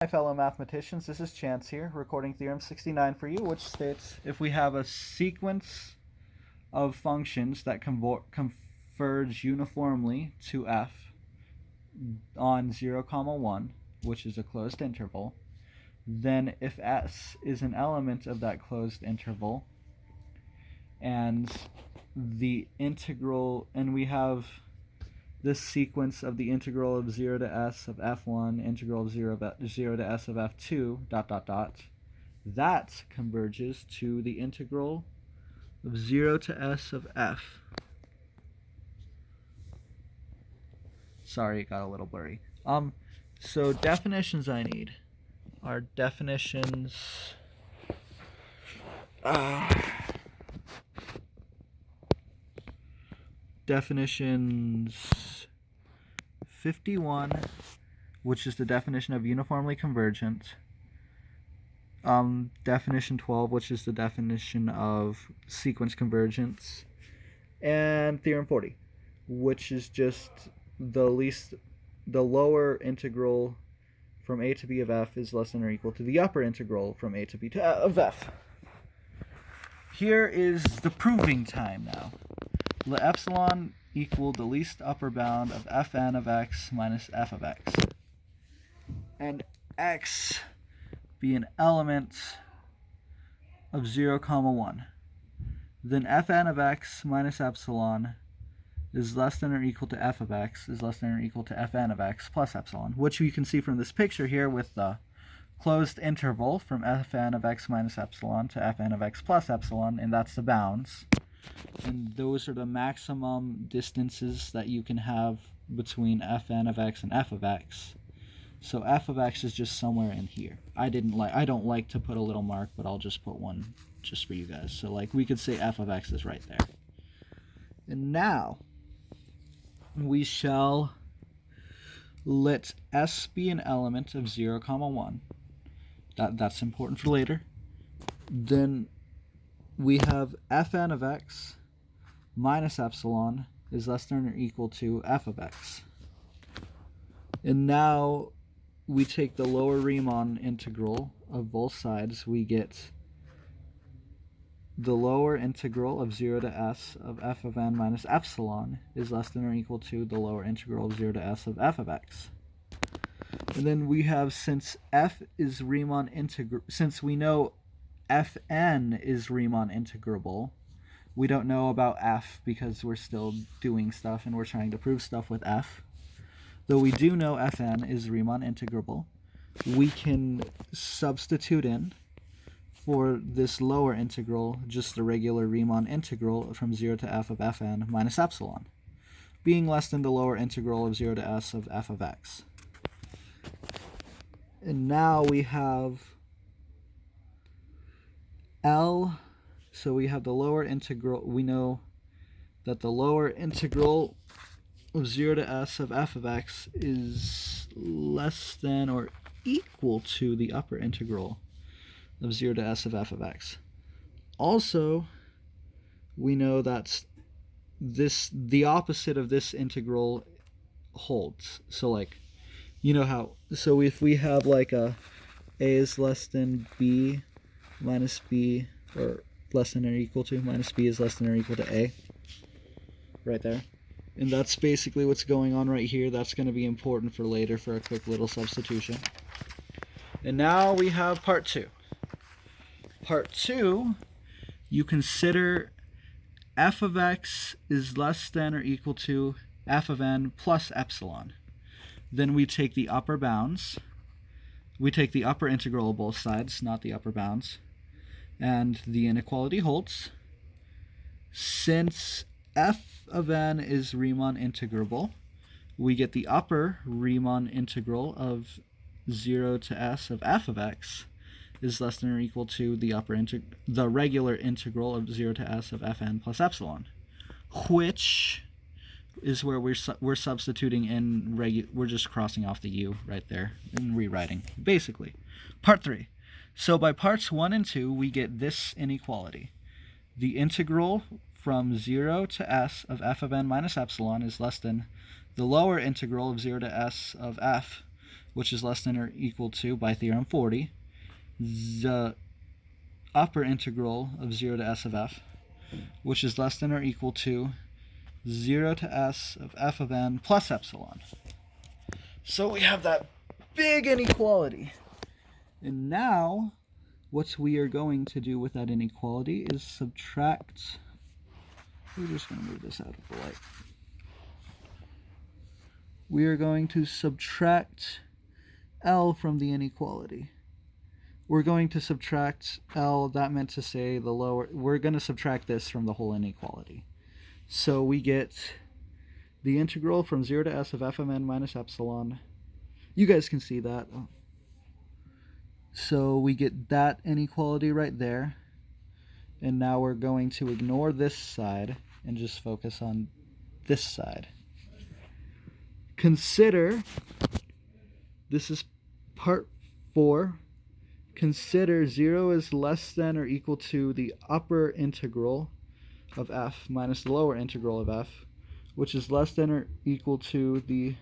Hi fellow mathematicians, this is Chance here, recording theorem 69 for you, which states if we have a sequence of functions that converge uniformly to f on 0, 1, which is a closed interval, then if s is an element of that closed interval, and the integral, and we have this sequence of the integral of 0 to s of f1, integral of 0 to s of f2, that converges to the integral of 0 to s of f. Sorry, it got a little blurry. So definitions I need are definitions... definitions 51, which is the definition of uniformly convergent, definition 12, which is the definition of sequence convergence, and theorem 40, which is just the lower integral from a to b of f is less than or equal to the upper integral from a to b of f. Here is the proving time now. Let epsilon equal the least upper bound of fn of x minus f of x, and x be an element of 0, 1. Then fn of x minus epsilon is less than or equal to f of x is less than or equal to fn of x plus epsilon, which you can see from this picture here with the closed interval from fn of x minus epsilon to fn of x plus epsilon, and that's the bounds. And those are the maximum distances that you can have between fn of x and f of x. So f of x is just somewhere in here. I don't like to put a little mark, but I'll just put one just for you guys. So like we could say f of x is right there. And now we shall let s be an element of 0, 1. That's important for later. Then we have fn of x minus epsilon is less than or equal to f of x. And now we take the lower Riemann integral of both sides. We get the lower integral of 0 to s of f of n minus epsilon is less than or equal to the lower integral of 0 to s of f of x. And then we have, since f is Riemann integral, since we know fn is Riemann integrable, we don't know about f because we're still doing stuff and we're trying to prove stuff with f. Though we do know fn is Riemann integrable, we can substitute in for this lower integral just the regular Riemann integral from 0 to f of fn minus epsilon, being less than the lower integral of 0 to s of f of x. And now we have L, so we have the lower integral. We know that the lower integral of 0 to s of f of x is less than or equal to the upper integral of 0 to s of f of x. Also, we know that the opposite of this integral holds. So like, you know how, so if we have like a is less than b minus b, or less than or equal to, minus b is less than or equal to a, right there. And that's basically what's going on right here. That's going to be important for later for a quick little substitution. And now we have part 2. Part 2, you consider f of x is less than or equal to f of n plus epsilon. Then we take the upper bounds. We take the upper integral of both sides, not the upper bounds. And the inequality holds. Since f of n is Riemann integrable, we get the upper Riemann integral of 0 to s of f of x is less than or equal to the regular integral of 0 to s of fn plus epsilon, which is where we're substituting in we're just crossing off the u right there and rewriting basically. Part 3. So by parts 1 and 2 we get this inequality. The integral from 0 to s of f of n minus epsilon is less than the lower integral of 0 to s of f which is less than or equal to, by theorem 40, the upper integral of 0 to s of f, which is less than or equal to 0 to s of f of n plus epsilon. So we have that big inequality. And now, what we are going to do with that inequality is subtract. We're just going to move this out of the light. We are going to subtract L from the inequality. We're going to subtract L, that meant to say the lower, we're going to subtract this from the whole inequality. So we get the integral from 0 to s of f of n minus epsilon. You guys can see that. So we get that inequality right there. And now we're going to ignore this side and just focus on this side. Consider, this is part 4. Consider 0 is less than or equal to the upper integral of f minus the lower integral of f, which is less than or equal to the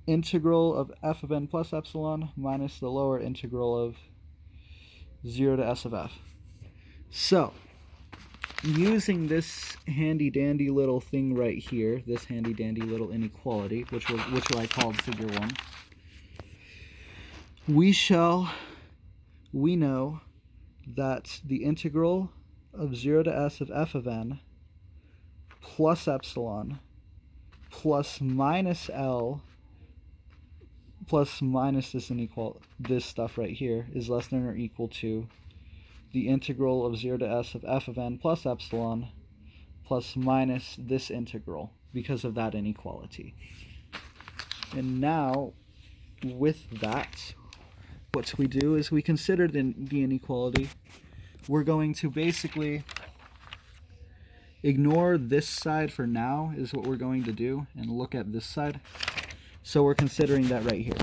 integral of f of n plus epsilon minus the lower integral of 0 to s of f. So, using this handy dandy little thing right here, this handy dandy little inequality, which I called figure 1, we know that the integral of 0 to s of f of n plus epsilon plus minus L plus minus this stuff right here is less than or equal to the integral of 0 to s of f of n plus epsilon plus minus this integral because of that inequality. And now, with that, what we do is we consider the inequality. We're going to basically ignore this side for now, is what we're going to do, and look at this side. So we're considering that right here.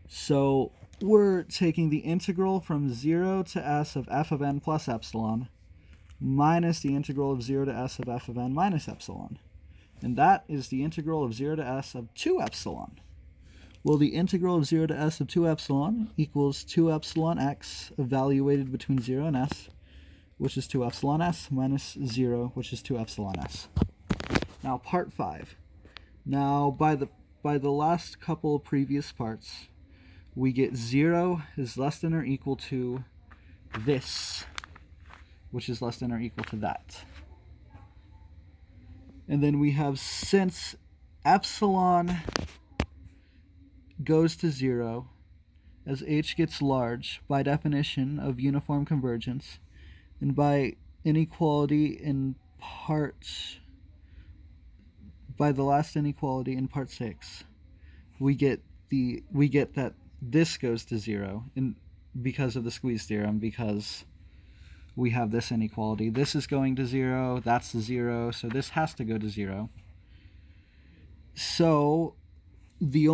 So we're taking the integral from 0 to s of f of n plus epsilon minus the integral of 0 to s of f of n minus epsilon. And that is the integral of 0 to s of 2 epsilon. Well, the integral of 0 to s of 2 epsilon equals 2 epsilon x evaluated between 0 and s, which is 2 epsilon s, minus 0, which is 2 epsilon s. Now, part 5. Now, by the last couple of previous parts, we get 0 is less than or equal to this, which is less than or equal to that. And then we have, since epsilon goes to 0 as h gets large, by definition of uniform convergence, and by inequality in by the last inequality in part 6, we get that this goes to 0 because of the squeeze theorem, because we have this inequality. This is going to 0, that's 0, so this has to go to 0. So the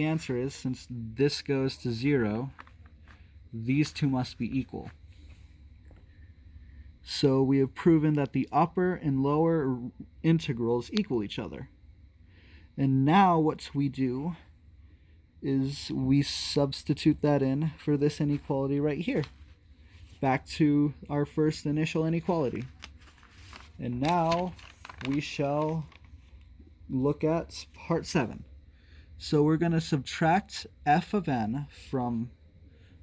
answer is, since this goes to 0, these two must be equal. So we have proven that the upper and lower integrals equal each other. And now what we do is we substitute that in for this inequality right here. Back to our first initial inequality. And now we shall look at part 7. So we're going to subtract f of n from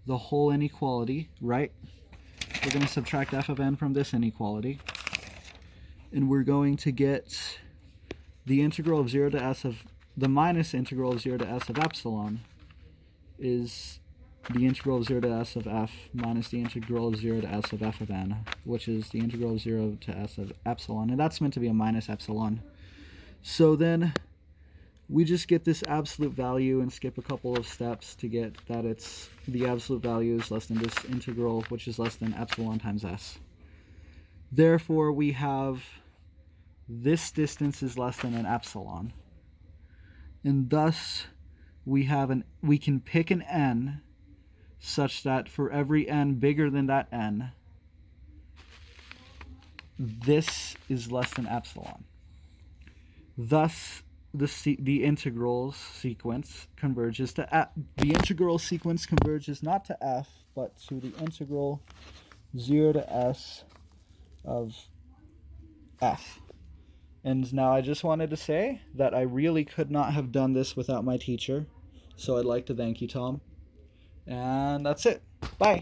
the whole inequality, right? We're going to subtract f of n from this inequality. And we're going to get the integral of 0 to s of, the minus integral of 0 to s of epsilon is the integral of 0 to s of f minus the integral of 0 to s of f of n, which is the integral of 0 to s of epsilon. And that's meant to be a minus epsilon. So then we just get this absolute value and skip a couple of steps to get that it's the absolute value is less than this integral, which is less than epsilon times s. Therefore, we have this distance is less than an epsilon. And thus, we can pick an n such that for every n bigger than that n, this is less than epsilon. Thus, the integrals sequence converges to f. The integral sequence converges not to f, but to the integral 0 to s of f. And now I just wanted to say that I really could not have done this without my teacher. So I'd like to thank you, Tom. And that's it. Bye.